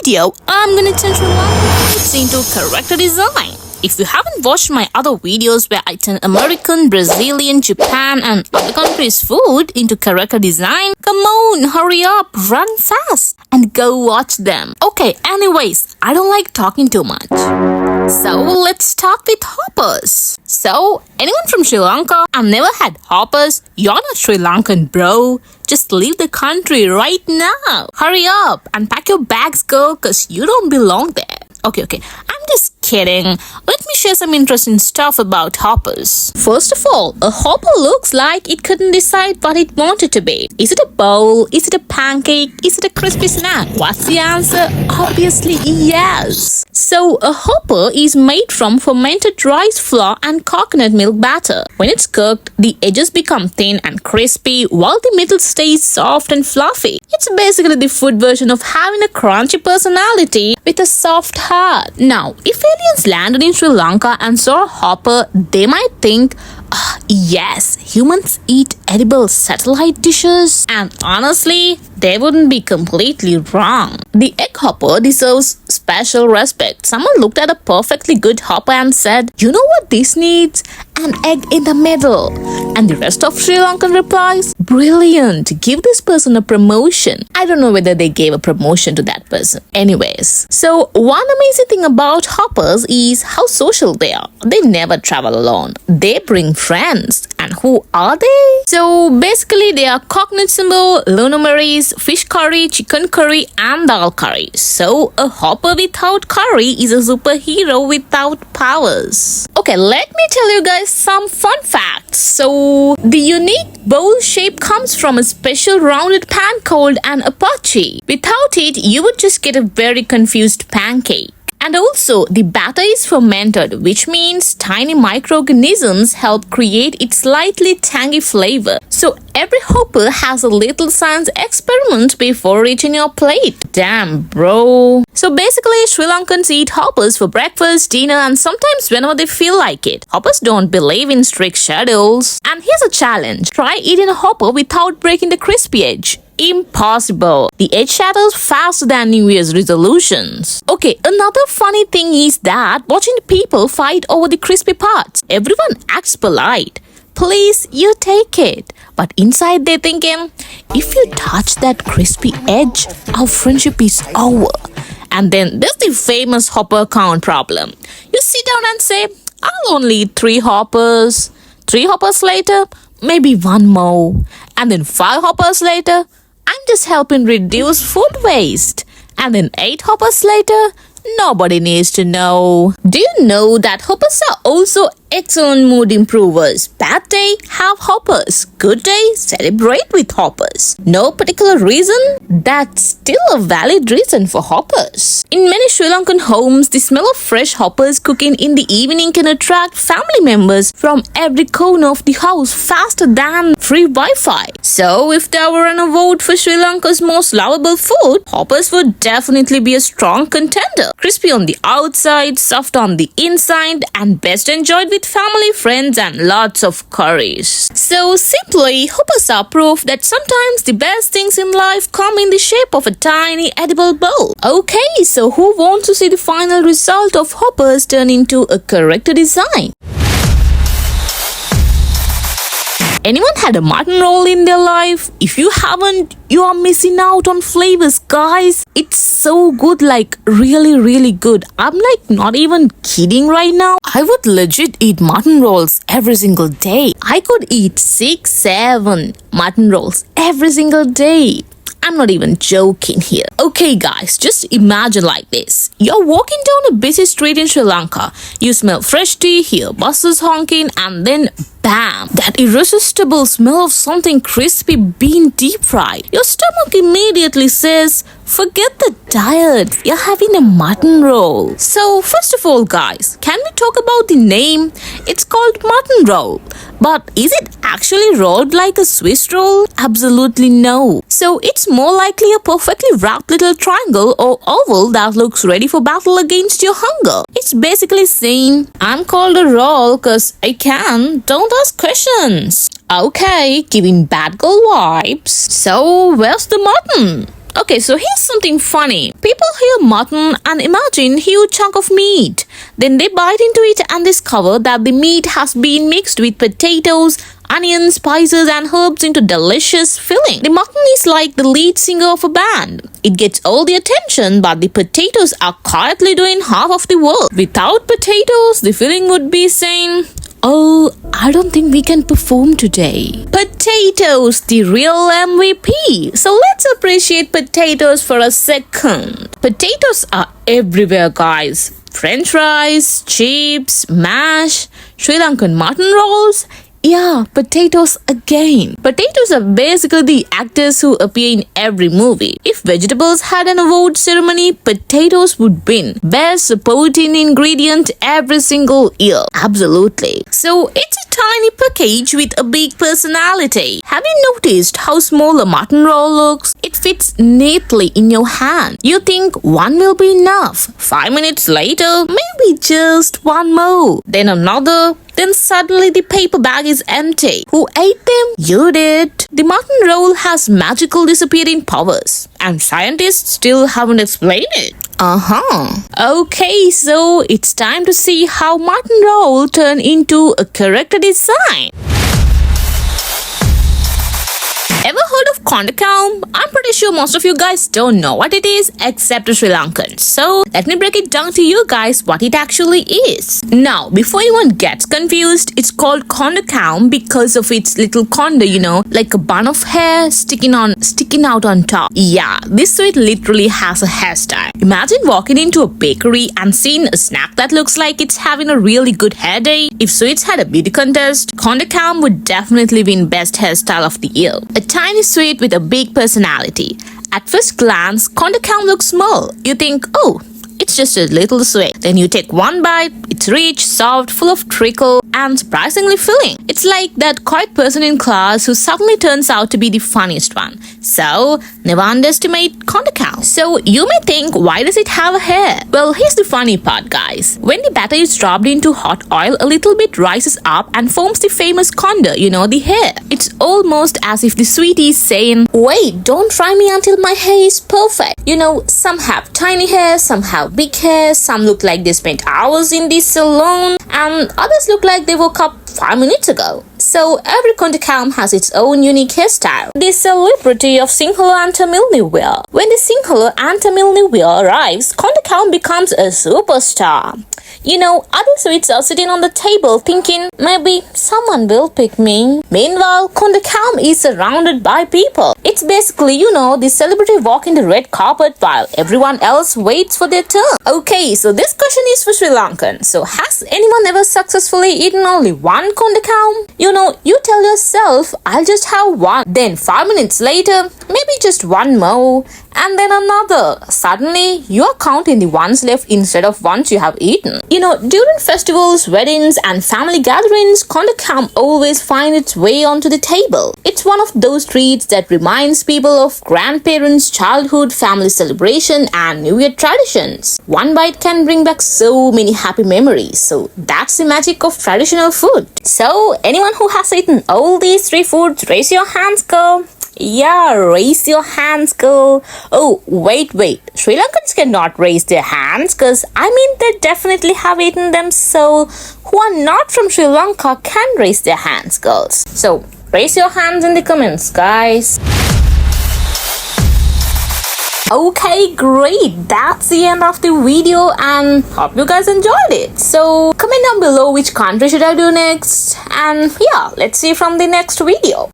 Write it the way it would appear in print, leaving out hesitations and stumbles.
video, I'm gonna turn Sri Lankan foods into character design. If you haven't watched my other videos where I turn American, Brazilian, Japan and other countries' food into character design, come on, hurry up, run fast and go watch them. Okay, anyways, I don't like talking too much. So let's start with hoppers. So, anyone from Sri Lanka and never had hoppers? You're not Sri Lankan, bro. Just leave the country right now. Hurry up and pack your bags, girl, cause you don't belong there. Okay, I'm just kidding. Let me share some interesting stuff about hoppers. First of all, a hopper looks like it couldn't decide what it wanted to be. Is it a bowl? Is it a pancake? Is it a crispy snack? What's the answer? Obviously, yes. So, a hopper is made from fermented rice flour and coconut milk batter. When it's cooked, the edges become thin and crispy while the middle stays soft and fluffy. It's basically the food version of having a crunchy personality with a soft heart. Now, if aliens landed in Sri Lanka and saw a hopper, they might think, yes, humans eat edible satellite dishes. And honestly, they wouldn't be completely wrong. The egg hopper deserves special respect. Someone looked at a perfectly good hopper and said, you know what this needs? An egg in the middle. And the rest of Sri Lankan replies, brilliant, give this person a promotion. I don't know whether they gave a promotion to that person. Anyways, so one amazing thing about hoppers is how social they are. They never travel alone. They bring friends. And who are they? So basically they are coconut symbol, luminaries, fish curry, chicken curry and dal curry. So a hopper without curry is a superhero without powers. Okay, let me tell you guys some fun facts. So the unique bowl shape comes from a special rounded pan called an apache. Without it, you would just get a very confused pancake. And also, the batter is fermented, which means tiny microorganisms help create its slightly tangy flavor. So every hopper has a little science experiment before reaching your plate. Damn, bro. So basically, Sri Lankans eat hoppers for breakfast, dinner, and sometimes whenever they feel like it. Hoppers don't believe in strict schedules. And here's a challenge. Try eating a hopper without breaking the crispy edge. Impossible. The edge shatters faster than New Year's resolutions. Okay, another funny thing is that watching people fight over the crispy parts. Everyone acts polite. Please, you take it. But inside they're thinking, if you touch that crispy edge, our friendship is over. And then there's the famous hopper count problem. You sit down and say, I'll only eat 3 hoppers. 3 hoppers later, maybe 1 more. And then 5 hoppers later, I'm just helping reduce food waste. And then 8 hoppers later, nobody needs to know. Do you know that hoppers are also excellent mood improvers? Bad day, have hoppers. Good day, celebrate with hoppers. No particular reason? That's still a valid reason for hoppers. In many Sri Lankan homes, the smell of fresh hoppers cooking in the evening can attract family members from every corner of the house faster than free Wi-Fi. So if there were an award for Sri Lanka's most lovable food, hoppers would definitely be a strong contender. Crispy on the outside, soft on the inside, and best enjoyed with family, friends, and lots of curries. So simply, hoppers are proof that sometimes the best things in life come in the shape of a tiny edible bowl. Okay, so who wants to see the final result of hoppers turn into a character design? Anyone had a mutton roll in their life? If you haven't, you are missing out on flavors, guys. It's so good, like really good. I'm like not even kidding right now. I would legit eat mutton rolls every single day. I could eat 6, 7 mutton rolls every single day. I'm not even joking here. Okay guys, just imagine like this. You're walking down a busy street in Sri Lanka. You smell fresh tea, hear buses honking, and then bam! That irresistible smell of something crispy being deep fried. Your stomach immediately says, forget the diet, you're having a mutton roll. So first of all guys, can we talk about the name? It's called mutton roll. But is it actually rolled like a Swiss roll? Absolutely no. So it's more likely a perfectly wrapped little triangle or oval that looks ready for battle against your hunger. It's basically saying, I'm called a roll cause I can, don't ask questions. Okay, giving bad girl vibes. So where's the mutton? Okay, so here's something funny. People hear mutton and imagine huge chunk of meat. Then they bite into it and discover that the meat has been mixed with potatoes, onions, spices and herbs into delicious filling. The mutton is like the lead singer of a band. It gets all the attention, but the potatoes are quietly doing half of the work. Without potatoes, the filling would be saying, "Oh, I don't think we can perform today." Potatoes, the real MVP. So let's appreciate potatoes for a second. Potatoes are everywhere, guys. French fries, chips, mash, Sri Lankan mutton rolls. Yeah, potatoes again. Potatoes are basically the actors who appear in every movie. If vegetables had an award ceremony, potatoes would win best supporting ingredient every single year. Absolutely. So it's a tiny package with a big personality. Have you noticed how small a mutton roll looks? It fits neatly in your hand. You think one will be enough. 5 minutes later, maybe just one more. Then another. Then suddenly the paper bag is empty. Who ate them? You did. The mutton roll has magical disappearing powers, and scientists still haven't explained it. Okay, so it's time to see how mutton roll turned into a character design. Ever heard of Kondakam? I'm pretty sure most of you guys don't know what it is except the Sri Lankans. So let me break it down to you guys what it actually is. Now, before anyone gets confused, it's called Kondakam because of its little konda, like a bun of hair sticking out on top. Yeah, this sweet literally has a hairstyle. Imagine walking into a bakery and seeing a snack that looks like it's having a really good hair day. If sweets had a beauty contest, Kondakam would definitely win best hairstyle of the year. A tiny sweet with a big personality. At first glance, Kondakam looks small. You think, oh, it's just a little sweet. Then you take one bite, it's rich, soft, full of treacle, and surprisingly filling. It's like that quiet person in class who suddenly turns out to be the funniest one. So, never underestimate Kondakam. So, you may think, why does it have a hair? Well, here's the funny part, guys. When the batter is dropped into hot oil, a little bit rises up and forms the famous konda, the hair. It's almost as if the sweetie is saying, wait, don't try me until my hair is perfect. Some have tiny hair, some have big hair, some look like they spent hours in the salon, and others look like they woke up 5 minutes ago. So every Kondakam has its own unique hairstyle. The celebrity of Sinhala and Tamil New Year. When the Sinhala and Tamil New Year arrives, Kondakam becomes a superstar. Other sweets are sitting on the table thinking, maybe someone will pick me. Meanwhile, Kondakam is surrounded by people. It's basically, the celebrity walking the red carpet while everyone else waits for their turn. Okay, so this question is for Sri Lankan. So has anyone ever successfully eaten only one Kondakam? You tell yourself, I'll just have one. Then 5 minutes later, maybe just one more. And then another. Suddenly, you're counting the ones left instead of ones you have eaten. During festivals, weddings, and family gatherings, Kondakam always finds its way onto the table. It's one of those treats that reminds people of grandparents' childhood, family celebration, and New Year traditions. One bite can bring back so many happy memories. So that's the magic of traditional food. So, anyone who has eaten all these three foods, raise your hands, girl. Yeah, raise your hands, girl. Oh, wait. Sri Lankans cannot raise their hands because, they definitely have eaten them. So, who are not from Sri Lanka can raise their hands, girls. So, raise your hands in the comments, guys. Okay, great. That's the end of the video and hope you guys enjoyed it. So, comment down below which country should I do next. And yeah, let's see you from the next video.